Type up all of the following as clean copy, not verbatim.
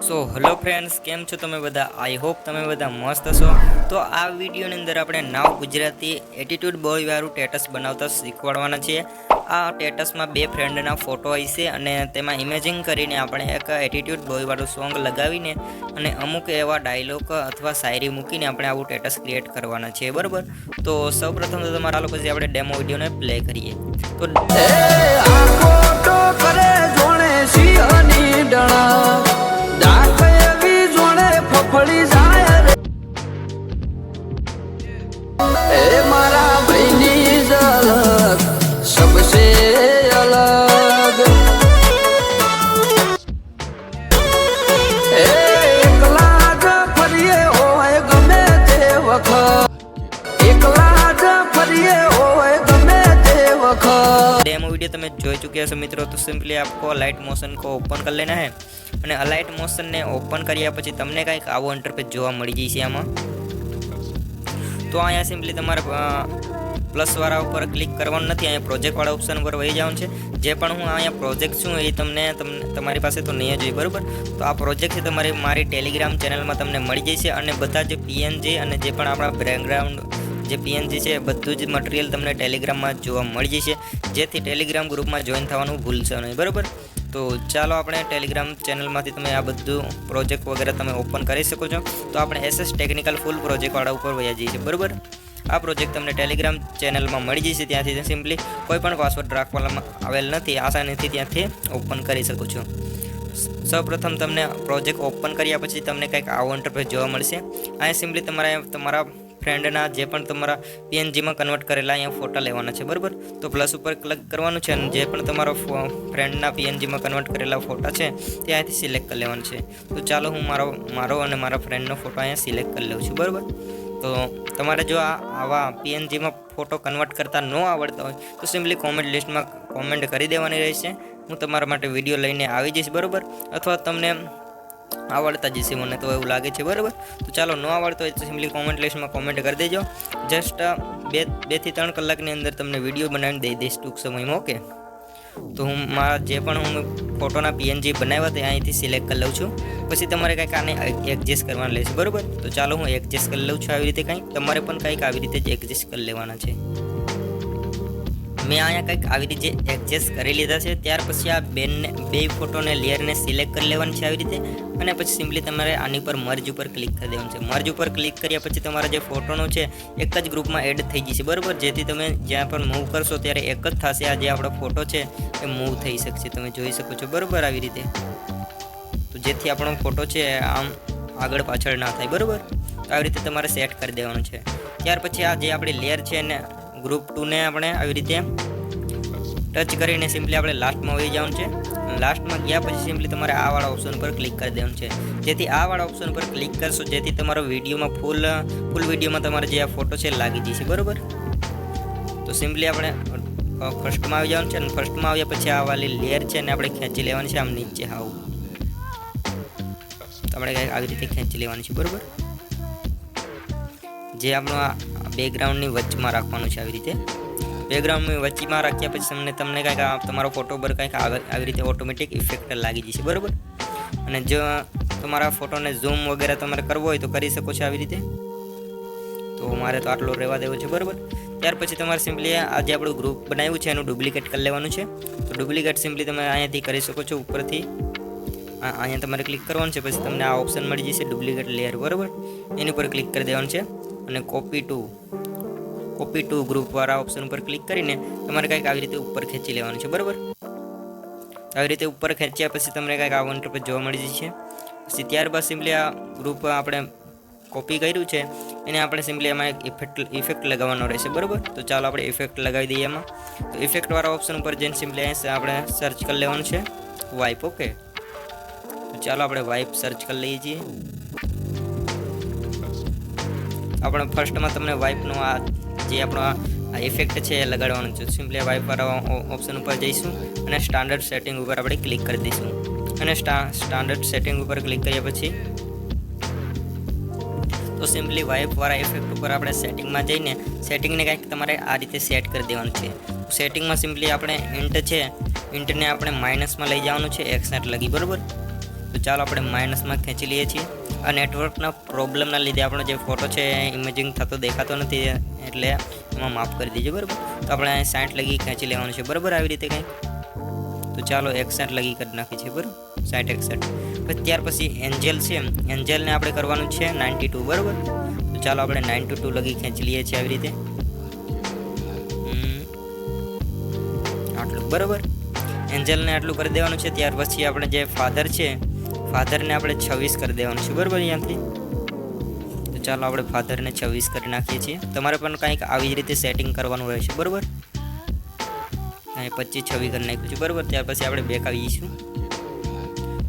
So hello friends, કેમ છો તમે બધા? આઈ હોપ તમે બધા મસ્ત હશો. તો આ વિડીયોની અંદર આપણે નાવ ગુજરાતી એટીટ્યુડ બોયવાળું સ્ટેટસ બનાવતા શીખવાડવાના છીએ. આ સ્ટેટસમાં બે ફ્રેન્ડના ફોટો હશે અને તેમાં ઇમેજિંગ કરીને આપણે એક એટીટ્યુડ બોયવાળું સોંગ લગાવીને અને અમુક એવા ડાયલોગ અથવા શાયરી મૂકીને આપણે આવું સ્ટેટસ ક્રિએટ કરવાના છે, બરાબર? તો સૌપ્રથમ તો તમારા લોકો પછી આપણે ડેમો વિડીયોને પ્લે કરીએ. તો मारा भाईनी झलक सबसे अलग एकला ज फरिए होय गमे ते वखत एकला ज फरिए होय गमे ते वखत डेमो वीडियो તમે જોઈ ચૂક્યા છો મિત્રો. તો સિમ્પલી आपको लाइट मोशन को ओपन कर लेना है અને અલાઇટ મોશનને ઓપન કર્યા પછી તમને કંઈક આવો ઇન્ટરફેસ જોવા મળી જશે આમાં. તો અહીંયા સિમ્પલી તમારે પ્લસવાળા ઉપર ક્લિક કરવાનું નથી, અહીંયા પ્રોજેક્ટવાળા ઓપ્શન ઉપર વહી જવાનું છે. જે પણ હું અહીંયા પ્રોજેક્ટ છું એ તમારી પાસે તો નહીં જ હોય, બરાબર? તો આ પ્રોજેક્ટ છે તમારી મારી ટેલિગ્રામ ચેનલમાં તમને મળી જશે અને બધા જે પીએનજી અને જે પણ આપણા બેકગ્રાઉન્ડ જે પીએનજી છે બધું જ મટીરિયલ તમને ટેલિગ્રામમાં જોવા મળી જશે, જેથી ટેલિગ્રામ ગ્રુપમાં જોઈન થવાનું ભૂલશો નહીં, બરાબર? તો ચાલો આપણે ટેલિગ્રામ ચેનલમાંથી તમે આ બધું પ્રોજેક્ટ વગેરે તમે ઓપન કરી શકો છો. તો આપણે એસએસ ટેકનિકલ ફૂલ પ્રોજેક્ટવાળા ઉપર વયા જઈએ છીએ, બરાબર? આ પ્રોજેક્ટ તમને ટેલિગ્રામ ચેનલમાં મળી જશે. ત્યાંથી સિમ્પલી કોઈ પણ પાસવર્ડ રાખવામાં આવેલ નથી, આસાનીથી ત્યાંથી ઓપન કરી શકો છો. સૌપ્રથમ તમને પ્રોજેક્ટ ઓપન કર્યા પછી તમને કંઈક આવો ઇન્ટરફેસ જોવા મળશે. અહીંયા સિમ્પલી તમારા ફ્રેન્ડના જે પણ તમારા પીએનજીમાં કન્વર્ટ કરેલા અહીંયા ફોટા લેવાના છે, બરાબર? તો પ્લસ ઉપર ક્લિક કરવાનું છે અને જે પણ તમારો ફ્રેન્ડના પીએનજીમાં કન્વર્ટ કરેલા ફોટા છે ત્યાંથી સિલેક્ટ કરી લેવાનું છે. તો ચાલો હું મારો અને મારા ફ્રેન્ડનો ફોટો અહીંયા સિલેક્ટ કરી લઉં છું, બરાબર? તો તમારે જો આવા પીએનજીમાં ફોટો કન્વર્ટ કરતા ન આવડતા હોય તો સિમ્પલી કોમેન્ટ લિસ્ટમાં કોમેન્ટ કરી દેવાની રહેશે. હું તમારા માટે વિડીયો લઈને આવી જઈશ, બરાબર? અથવા તમને આવડતા જશે, મને તો એવું લાગે છે, બરાબર? તો ચાલો ન આવડતો હોય તો સિમ્પલી કોમેન્ટ લિસ્ટમાં કોમેન્ટ કરી દેજો. જસ્ટ 2 થી 3 કલાકની અંદર તમને વિડીયો બનાવીને દઈ દઈશ ટૂંક સમયમાં, ઓકે? તો હું મારા જે પણ હું ફોટોના પીએનજી બનાવ્યા તે અહીંથી સિલેક્ટ કરી લઉં છું. પછી તમારે કંઈક આને એડજસ્ટ કરવાનું રહેશે, બરાબર? તો ચાલો હું એડજસ્ટ કરી લઉં છું આવી રીતે. કંઈક તમારે પણ કંઈક આવી રીતે જ એડજસ્ટ કરી લેવાના છે. મેં અહીંયા કંઈક આવી રીતે એડજસ્ટ કરી લીધા છે. ત્યાર પછી આ બે ફોટોને લેયરને સિલેક્ટ કરી લેવાની છે આવી રીતે અને પછી સિમ્પલી તમારે આની ઉપર મર્જ ઉપર ક્લિક કરી દેવાનું છે. મર્જ ઉપર ક્લિક કર્યા પછી તમારા જે ફોટોનો છે એક જ ગ્રુપમાં એડ થઈ જશે, બરાબર? જેથી તમે જ્યાં પણ મૂવ કરશો ત્યારે એક જ થશે. આ જે આપણો ફોટો છે એ મૂવ થઈ શકશે, તમે જોઈ શકો છો, બરાબર? આવી રીતે. તો જેથી આપણો ફોટો છે આમ આગળ પાછળ ના થાય, બરાબર? તો આવી રીતે તમારે સેટ કરી દેવાનું છે. ત્યાર પછી આ જે આપણી લેયર છે ને ગ્રુપ 2 ને આપણે આવી રીતે ટચ કરીને સિમ્પલી આપણે લાસ્ટમાં વહી જવાનું છે. લાસ્ટમાં ગયા પછી સિમ્પલી તમારે આ વાળા ઓપ્શન ઉપર ક્લિક કરી દેવાનું છે. જેથી આ વાળા ઓપ્શન ઉપર ક્લિક કરશો જેથી તમારો વિડીયોમાં ફૂલ વિડીયોમાં તમારે જે આ ફોટો છે લાગી જશે, બરાબર? તો સિમ્પલી આપણે ફર્સ્ટમાં આવી જવાનું છે અને ફર્સ્ટમાં આવ્યા પછી આ વાળી લેયર છે ને આપણે ખેંચી લેવાની છે આમ નીચે. આવું આપણે કંઈક આવી રીતે ખેંચી લેવાની છે, બરાબર? જે આપણું આ બેકગ્રાઉન્ડની વચમાં રાખવાનું છે આવી રીતે. બેકગ્રાઉન્ડની વચ્ચેમાં રાખ્યા પછી તમને કંઈક તમારો ફોટો પર કંઈક આવી રીતે ઓટોમેટિક ઇફેક્ટ લાગી જશે, બરાબર? અને જો તમારા ફોટોને ઝૂમ વગેરે તમારે કરવો હોય તો કરી શકો છો આવી રીતે. તો મારે તો આટલો રહેવા દેવો છે, બરાબર? ત્યાર પછી તમારે સિમ્પલી આ જે આપણું ગ્રુપ બનાવ્યું છે એનું ડુપ્લિકેટ કરી લેવાનું છે. તો ડુપ્લિકેટ સિમ્પલી તમે અહીંયાથી કરી શકો છો. ઉપરથી અહીંયા તમારે ક્લિક કરવાનું છે. પછી તમને આ ઓપ્શન મળી જશે ડુપ્લિકેટ લેયર, બરાબર? એની ઉપર ક્લિક કરી દેવાનું છે અને કોપી ટુ ગ્રુપવાળા ઓપ્શન ઉપર ક્લિક કરીને તમારે કંઈક આવી રીતે ઉપર ખેંચી લેવાનું છે, બરાબર? આવી રીતે ઉપર ખેંચ્યા પછી તમને કંઈક આવો ઇન્ટરફેસ જોવા મળી જશે. પછી ત્યારબાદ સિમ્પલી આ ગ્રુપ આપણે કોપી કર્યું છે એને આપણે સિમ્પલી એમાં એક ઇફેક્ટ લગાવવાનો રહેશે, બરાબર? તો ચાલો આપણે ઇફેક્ટ લગાવી દઈએ એમાં. તો ઇફેક્ટવાળા ઓપ્શન ઉપર જઈને સિમ્પલી આપણે સર્ચ કરી લેવાનું છે વાઇપ, ઓકે? તો ચાલો આપણે વાઇપ સર્ચ કરી લઈએ છીએ. આપણે ફર્સ્ટમાં તમને વાઇપનો આ જે આપણો આ ઇફેક્ટ છે એ લગાડવાનું છે. સિમ્પલી વાઇપવાળા ઓપ્શન ઉપર જઈશું અને સ્ટાન્ડર્ડ સેટિંગ ઉપર આપણે ક્લિક કરી દઈશું. અને સ્ટાન્ડર્ડ સેટિંગ ઉપર ક્લિક કર્યા પછી તો સિમ્પલી વાઇપવાળા ઇફેક્ટ ઉપર આપણે સેટિંગમાં જઈને સેટિંગને કંઈક તમારે આ રીતે સેટ કરી દેવાનું છે. સેટિંગમાં સિમ્પલી આપણે ઇન્ટ છે ઇન્ટરને આપણે માઇનસમાં લઈ જવાનું છે એક્સનેટ લગી, બરાબર? તો ચાલો આપણે માઇનસમાં ખેંચી લઈએ છીએ. આ નેટવર્કના પ્રોબ્લેમના લીધે આપણો જે ફોટો છે ઇમેજિંગ થતો દેખાતો નથી, એટલે એમાં માફ કરી દીજો. બરાબર, તો આપણે અહીં 60 લગી ખેંચી લેવાનું છે. બરાબર, આવી રીતે કંઈક. તો ચાલો 61 લગી કરી નાખીએ છીએ. બરાબર, 60 61. પછી ત્યાર પછી એન્જલ છે, એન્જલને આપણે કરવાનું છે 92. બરાબર, તો ચાલો આપણે 92 લગી ખેંચી લઈએ છીએ આવી રીતે. આટલું. બરાબર, એન્જલને આટલું કરી દેવાનું છે. ત્યાર પછી આપણે જે ફાધર છે, ફાધરને આપણે 26 કરી દેવાનું છે. બરાબર, અહીંયાથી. તો ચાલો આપણે ફાધરને 26 કરી નાખીએ છીએ. તમારે પણ કંઈક આવી જ રીતે સેટિંગ કરવાનું હોય છે. બરાબર, અહીં 25 26 કરી નાખ્યું છે. બરાબર, ત્યાર પછી આપણે બેક આવી જઈશું.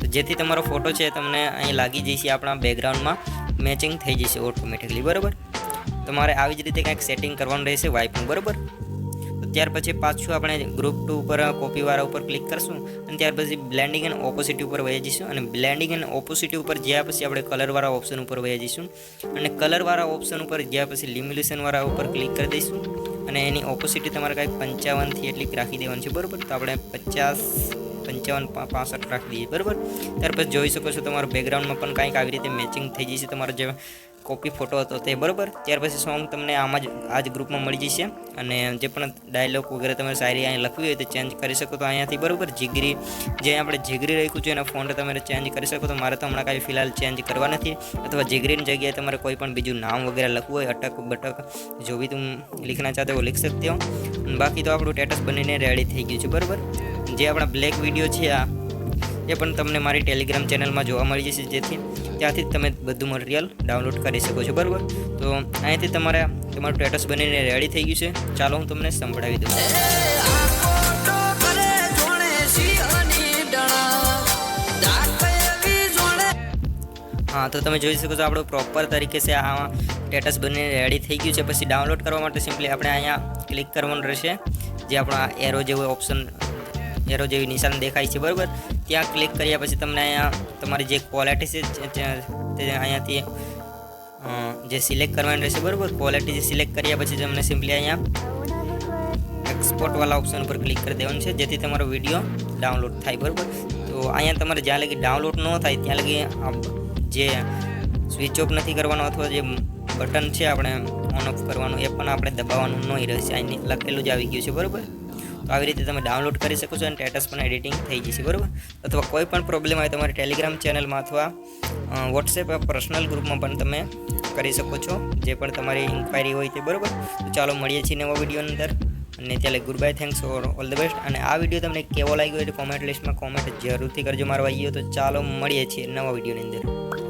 તો જેથી તમારો ફોટો છે તમને અહીં લાગી જશે, આપણા બેકગ્રાઉન્ડમાં મેચિંગ થઈ જશે ઓટોમેટિકલી. બરાબર, તમારે આવી જ રીતે કંઈક સેટિંગ કરવાનું રહેશે વાઇપનું. બરાબર, તો ત્યાર પછી પાછું આપણે ગ્રુપ 2 ઉપર કોપીવાળા ઉપર ક્લિક કરશું અને ત્યાર પછી બ્લેન્ડિંગ એન્ડ ઓપોસિટી ઉપર વહી જઈશું. અને બ્લેન્ડિંગ એન્ડ ઓપોસિટી ઉપર ગયા પછી આપણે કલરવાળા ઓપ્શન ઉપર વહી જઈશું. અને કલરવાળા ઓપ્શન ઉપર ગયા પછી લિમ્યુલેશનવાળા ઉપર ક્લિક કરી દઈશું. અને એની ઓપોસિટી તમારે કાંઈક 55 થી એટલી રાખી દેવાની છે. બરાબર, તો આપણે 50 55 65 રાખી દઈએ. બરાબર, ત્યાર પછી જોઈ શકો છો તમારા બેકગ્રાઉન્ડમાં પણ કંઈક આવી રીતે મેચિંગ થઈ જશે તમારો જે કોપી ફોટો હતો તે. બરાબર, ત્યાર પછી સોંગ તમને આમાં જ આ જ ગ્રુપમાં મળી જશે. અને જે પણ ડાયલોગ વગેરે તમે શાયરી અહીં લખવી હોય તો ચેન્જ કરી શકો તો અહીંયાથી. બરાબર, જીગરી જે આપણે જીગરી રાખ્યું છે એના ફોન્ટ તમે ચેન્જ કરી શકો. તો મારે તો હમણાં કાંઈ ફિલહાલ ચેન્જ કરવા નથી. અથવા જીગરીની જગ્યાએ તમારે કોઈ પણ બીજું નામ વગેરે લખવું હોય, અટક બટક જો भी तुम लिखना चाहते हो लिख सकते हो. બાકી તો આપણું સ્ટેટસ બનીને રેડી થઈ ગયું છે. બરાબર, જે આપણા બ્લેક વિડીયો છે આ એ પણ તમને મારી ટેલિગ્રામ ચેનલમાં જોવા મળી જશે, જેથી ત્યાંથી તમે બધું મટીરિયલ ડાઉનલોડ કરી શકો છો. બરાબર, તો અહીંયાથી તમારું સ્ટેટસ બનીને રેડી થઈ ગયું છે. ચાલો હું તમને સંભળાવી દઉં. હા, તો તમે જોઈ શકો છો આપણું પ્રોપર તરીકે છે આ સ્ટેટસ બનીને રેડી થઈ ગયું છે. પછી ડાઉનલોડ કરવા માટે સિમ્પલી આપણે અહીંયા ક્લિક કરવાનું રહેશે, જે આપણો એરો જેવો ઓપ્શન, એરો જેવી નિશાન દેખાય છે. બરાબર, ત્યાં ક્લિક કર્યા પછી તમને અહીંયા તમારી જે ક્વોલિટી છે તે અહીંયાથી જે સિલેક્ટ કરવાની રહેશે. બરાબર, ક્વોલિટી જે સિલેક્ટ કર્યા પછી તમને સિમ્પલી અહીંયા એક્સપોર્ટવાળા ઓપ્શન પર ક્લિક કરી દેવાનું છે, જેથી તમારો વિડીયો ડાઉનલોડ થાય. બરાબર, તો અહીંયા તમારે જ્યાં લગી ડાઉનલોડ ન થાય ત્યાં લગી જે સ્વિચ ઓફ નથી કરવાનો અથવા જે બટન છે આપણે ઓન ઓફ કરવાનું એ પણ આપણે દબાવવાનું નહીં રહેશે. અહીં લખેલું જ આવી ગયું છે. બરાબર, તો આવી રીતે તમે ડાઉનલોડ કરી શકો છો અને સ્ટેટસ પણ એડિટિંગ થઈ જશે. બરાબર, અથવા કોઈ પણ પ્રોબ્લેમ હોય તમારી ટેલિગ્રામ ચેનલમાં અથવા વોટ્સએપ પર્સનલ ગ્રુપમાં પણ તમે કરી શકો છો, જે પણ તમારી ઇન્ક્વાયરી હોય તે. બરાબર, તો ચાલો મળીએ છીએ નવા વિડીયોની અંદર. અને ત્યારે good bye, thanks for all the best. અને આ વિડીયો તમને કેવો લાગ્યો એટલે કોમેન્ટ લિસ્ટમાં કોમેન્ટ જરૂરથી કરજો મારો ભાઈઓ. તો ચાલો મળીએ છીએ નવા વિડીયોની અંદર.